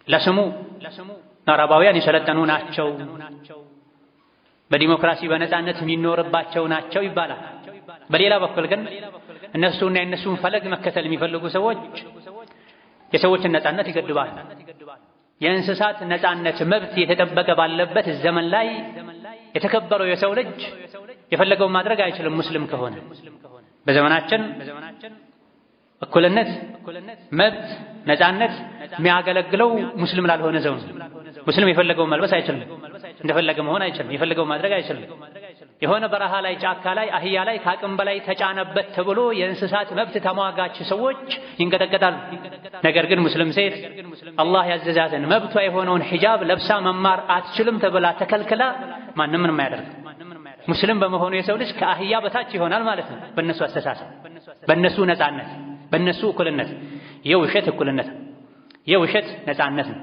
ለስሙ ምዕራባውያን የሰለጠኑ ናቸው፣ በዲሞክራሲ በነጻነት የሚኖርባቸው ናቸው ይባላል። በሌላ በኩል ግን እነሱና የእነሱን ፈለግ መከተል የሚፈልጉ ሰዎች የሰዎችን ነጻነት ይገድባሉ። የእንስሳት ነጻነት መብት የተጠበቀ ባለበት ዘመን ላይ የተከበረው የሰው ልጅ የፈለገውን ማድረግ አይችልም ሙስሊም ከሆነ። በዘመናችን እኩልነት፣ መብት፣ ነጻነት የሚያገለግለው ሙስሊም ላልሆነ ሰው ነው። ሙስሊም የፈለገውን መልበስ አይችልም፣ እንደፈለገ መሆን አይችልም፣ የፈለገውን ማድረግ አይችልም። የሆነ በረሃ ላይ ጫካ ላይ አህያ ላይ ከአቅም በላይ ተጫነበት ተብሎ የእንስሳት መብት ተሟጋች ሰዎች ይንቀጠቀጣሉ። ነገር ግን ሙስሊም ሴት አላህ ያዘዛትን መብቷ የሆነውን ሒጃብ ለብሳ መማር አትችልም ተብላ ተከልክላ ማንም ምንም አያደርግም። ሙስሊም በመሆኑ የሰው ልጅ ከአህያ በታች ይሆናል ማለት ነው። በእነሱ አስተሳሰብ፣ በእነሱ ነጻነት፣ በእነሱ እኩልነት። የውሸት እኩልነት፣ የውሸት ነጻነት ነው።